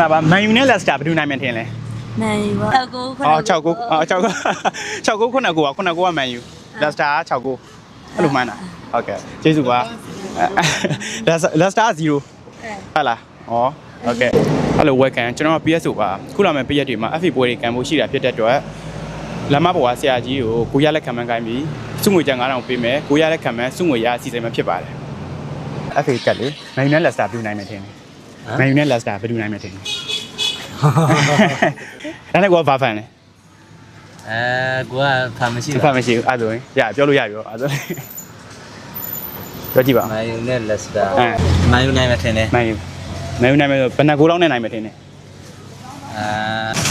Bà mày nè là sao bị đuôi này mình thế này? Này chào cô. Chào cô con nào cô mày yêu. Là sao chào cô. Lúc mà nào? Ok. Chế dụ quá. Là sao zero. Phải là. Ok. Hello welcome. Chúng nó biết số ba. Cú làm biết gì mà. Afi bồi cái mối xí là biết được rồi. Làm mà bảo xe gì ô. Cú ya lại cầm cái gì. Sung người chẳng ăn không biết cú ya lại cầm sung người ya xí xem mà biết bài. Afi cái gì? Mày nè là sao bị đuôi này mình thế này? Mày nè là sao bị đuôi này mình thế này? Anh ấy có phá phản này. Của phàm mới phá phản xíu, rồi, dạ, cho lui rồi, rồi. Cho chị bảo. Mày nên là sao? Mày này mà thế này. Mày này mà bên nào cố lắm này mà thế này.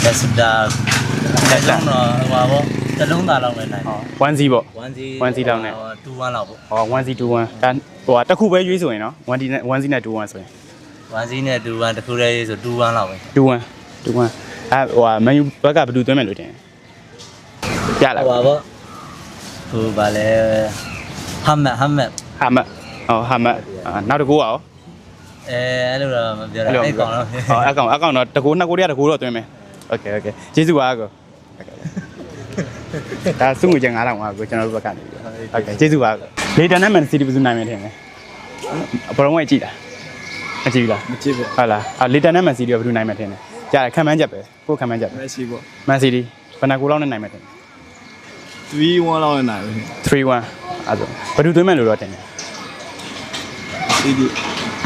Là sao? Cái lông nó vào bộ, cái lông ta lông này. One Z bộ. One Z lông này. Two one lông. One Z two one. Cái, tất khu bé dưới rồi nó. One Z này two one rồi. One Z này two one, tất khu đây rồi two one lông. Two one. Mình bắt gặp đủ tuổi mấy rồi thế. Dạ là. Vào bộ. Thu bà lệ. Hammer. Hammer. Nào được cố à? Anh là bây giờ ai còn đâu. Ai còn nó tất khu đi rồi tụi mày. Ok. Chế dụ à cô. Ta sung người chẳng ngã lòng à cô cho nó bắt cạn. Ok. Chế dụ à. Lấy đàn mình xí đi bây này mình thế này. Bảo ngoài chị đã. Chị là. Phải là. Lấy đàn mình xí đi bây này mình thế này. Dạ, khám ăn chập ấy. Cô khám ăn chập. Mà xí đi. Phần nào cô lâu này mình thế. 3-1 လောက်နေနိုင်ပြီ 3-1 အဲ့ဒါဘယ်သူသွင်းမဲ့လို့တော့တင်တယ် CD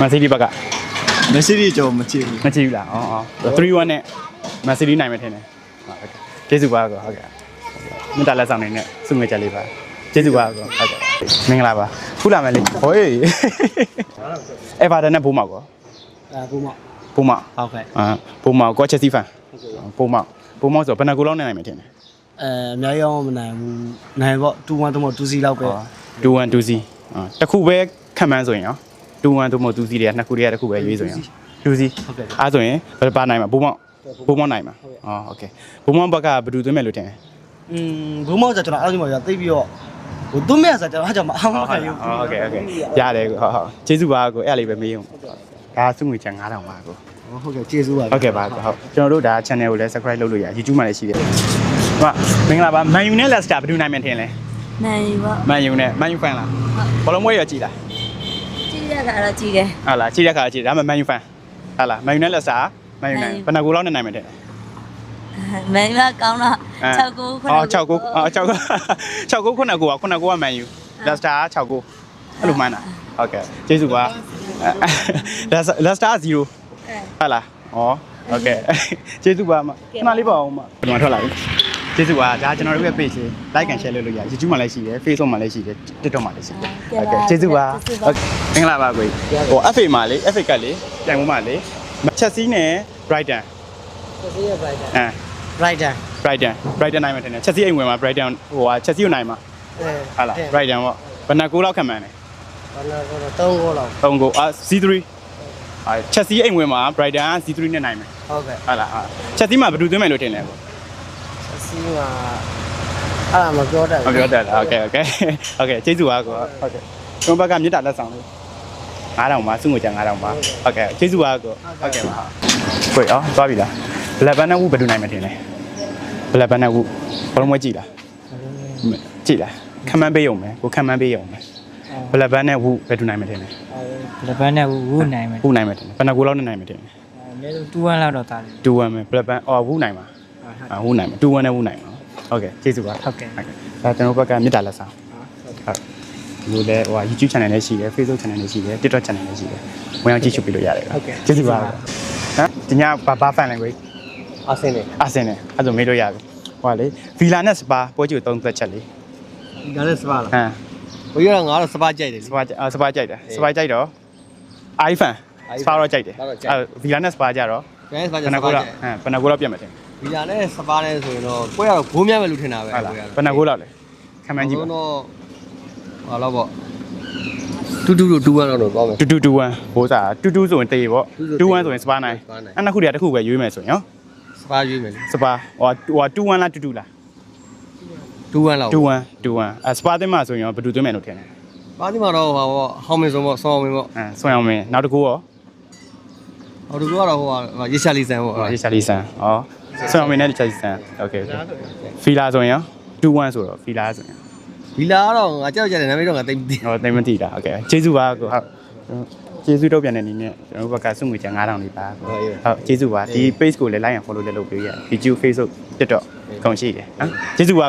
မန်စီးတီးဘက်က Messi ကျော်မချစ်ဘူး မကြည့်ဘူးလား3-1နဲ့မန်စီးတီးနိုင်မယ်ထင်တယ်ဟုတ်ကဲ့ကျေးဇူးပါကောဟုတ်ကဲ့မြတ်တာလက်ဆောင်နေနဲ့စုငွေချက်လေးပါကျေးဇူးပါကောဟုတ်ကဲ့မင်္ဂလာပါခုလာမယ်လေဟိုးအေဗာတန်နဲ့ဘိုးမောက်ကောဘိုးမောက်ဟုတ်ကဲ့ဘိုးမောက်ကောချက်စီဖန်ဘိုးမောက်ဆိုဘယ်နှကူလောက်နဲ့နိုင်မယ်ထင်တယ် အများကြီးအောင်မနိုင်ဘူးနိုင်ပေါ့2-1တော့2စီလောက်ပဲ2-1 2စီတစ်ခုပဲခံမှန်းဆိုရင်ရော2-1တော့မဟုတ်2စီတွေကနှစ်ခုတည်းတစ်ခုပဲရွေးဆိုရင်2စီဟုတ်ကဲ့အားဆိုရင်ဘယ်ပါနိုင်မှာဘိုးမောက်နိုင်မှာโอเคဘိုးမောက်ဘက်ကဘယ်သူသွင်းမဲ့လို့ထင်တယ် ဘုံမောက်ဆိုကျွန်တော်အားလုံးပါရသိပြီးတော့ဟိုသွင်းမဲ့ဆိုကျွန်တော်အားကြောင့်မအောင်မခံဘူးโอเคရတယ်ကိုဟုတ်ကျေးဇူးပါကိုအဲ့လေးပဲမေးအောင်ဒါစုငွေချန်9000ပါကို ဟုတ်ကဲ့ကျေးဇူးပါ ဟုတ်ကဲ့ပါဟုတ်ကျွန်တော်တို့ဒါ channel ကိုလည်း subscribe လုပ်လို့ရ YouTube မှာလည်းရှိတယ်ဟုတ်မင်္ဂလာပါမန်ယူနဲ့ Leicester ဘယ်သူနိုင်မယ်ထင်လဲ Này vợ. မန်ယူနဲ့မန်ယူ fan လားဘောလုံးမွေးရကြည်လား Chị ra cả là chị đấy. ဟုတ်လားကြည်တဲ့ခါကြည်ဒါမှမန်ယူ fan ဟုတ်လားမန်ယူနဲ့ Leicester မန်ယူနိုင်ဘယ်နှကူလောက်နဲ့နိုင်မယ်ထင်လဲ Mấy ba con đó. Chào cô. 6ကူခုနကူကမန်ယူ Leicester 6ကူအဲ့လိုမှန်းတာဟုတ်ကဲ့ကျေးဇူးပါ Leicester 0ဟုတ်လားโอเคကျေးဇူးပါမခဏလေးပါအောင်မဒီမှာထွက်လာပြီကျေးဇူးပါဒါကျွန်တော်တို့ရဲ့ page လေး like and share လုပ်လို့ရ YouTube မှာလည်းရှိတယ် Facebook မှာလည်းရှိတယ် TikTok မှာလည်းရှိတယ်โอเคကျေးဇူးပါဟုတ်မင်္ဂလာပါကိုဟို FA မှာလေ FA ကလေတိုင်မှုမှာလေချက်စီးနဲ့ Brighton ချက်စီးရ Brighton နိုင်မှာတယ်ချက်စီးအိမ်ဝင်မှာ Brighton ဟိုဟာချက်စီးကိုနိုင်မှာဟုတ်လား Brighton ပေါ့ဘယ်နှကူလောက်ခံမှန်းလဲ 3 goal လောက် 3ကူC3 ချက်စီးအိမ်ဝင်မှာ Brighton C3 နဲ့နိုင်မယ် ဟုတ်ကဲ့ ဟုတ်လားချက်စီးမှာဘယ်သူသွင်းမယ်လို့ထင်လဲပေါ့ ချက်စီးမှာအဲ့ဒါမပြောတတ် မပြောတတ်လားโอเคကျေးဇူးပါကိုဟုတ်ကဲ့ကျွန်တော်ဘက်ကမြစ်တာလက်ဆောင်လေး9000ပါစုငွေချန်9000ပါဟုတ်ကဲ့ကျေးဇူးပါကိုဟုတ်ကဲ့ပါကိုသွားပြီလားဘလက်ဘန်နဲ့ဝူဘယ်သူနိုင်မထင်လဲဘလက်ဘန်နဲ့ဝူဘလုံးမကြည့်လားကြည့်လားခံမှန်းပေးရုံပဲကိုခံမှန်းပေးရုံပဲဘလက်ဘန်နဲ့ဝူဘယ်သူနိုင်မထင်လဲ ဘယ်ဘန်းနဲ့ဝူနိုင်မယ် ဝူနိုင်မထင်ဘယ်နှကူလောက်နဲ့နိုင်မထင်လဲ အနည်းဆုံး2-1လောက်တော့တာတယ် 2-1ပဲဘလက်ဘန်ဝူနိုင်မှာဝူနိုင်မှာ2-1နဲ့ဝူနိုင်မှာဟုတ်ကဲ့ကျေးဇူးပါဟုတ်ကဲ့ဒါကျွန်တော်ဘက်ကမြစ်တာလက်ဆောင်ဟုတ်ဒီလိုလဲဟို YouTube channel လည်းရှိတယ် Facebook channel လည်းရှိတယ် TikTok channel လည်းရှိတယ်ဝင်အောင်ကြည့်ရှုပြီးလို့ရတယ်ဟုတ်ကဲ့ကျေးဇူးပါဟမ်ဒီညဘာ fan လဲကို အာဆင်နယ် အဲ့ဆိုမေးလို့ရပြီဟိုကလေဗီလာနဲ့စပါပွဲကြည့်သုံးသက်ချက်လေ ဒီကနေ့စပါလား ဟမ် ဘိုးရငါတော့စပါကြိုက်တယ် စပါကြိုက်တယ်စပါကြိုက်တော့ iPhone စပါတော့ကြိုက်တယ်ဗီလာနဲ့စပါကြတော့ ဘယ်စပါကြ ဘယ်နှကိုလောက်ဘယ်နှကိုလောက်ပြတ်မှာတင် ဗီလာနဲ့စပါနဲ့ဆိုရင်တော့ကိုရတော့ဂိုးများမယ်လို့ထင်တာပဲ ဟုတ်လားဘယ်နှကိုလောက်လဲခံမှန်းကြည့်ပါ တော့ဟာတော့ပေါ့တူတူတူ1လောက်တော့သွားမယ် 2221ဟိုစား22ဆိုရင်တေးပေါ့21ဆိုရင်စပါနိုင်အဲ့နှစ်ခုတည်းတစ်ခုပဲရွေးမယ်ဆိုရင်နော် စပါရွေးမယ်လေ စပါဟို21လား22လား 2-1လောက် 21စပါတင်မှာဆိုရင်ဘယ်သူသွင်းမယ်လို့ထင်တယ် ပါဒီမှာတော့ဟာပေါ့ဟောင်းမင်းဆုံးပေါ့ဆောင်းအောင်မင်းပေါ့ ဆွမ်းအောင်မင်းနောက်တစ်ခုရော ဟ ဟိုတို့ကတော့ဟိုရေရှာလီဆန်ပေါ့ ရေချာလီဆန်ဩဆွမ်းမင်းနဲ့ရေချာလီဆန်โอเคဖီလာဆိုရင်2-1ဆိုတော့ဖီလာဆိုရင် ဒီလာကတော့ငါကြောက်ကြတယ်နာမည်တော့ငါသိမသိ ဟောတိတ်မသိတာโอเคကျေးဇူးပါကိုဟုတ်ကျေးဇူးတော့ပြန်တဲ့အနေနဲ့ကျွန်တော်တို့ဘက်ကစုငွေချ9000လေးပါဟုတ်ကျေးဇူးပါဒီ page ကိုလည်း like and follow လည်းလုပ်ပေးရ YouTube Facebook TikTok အကုန်ရှိတယ်နော်ကျေးဇူးပါ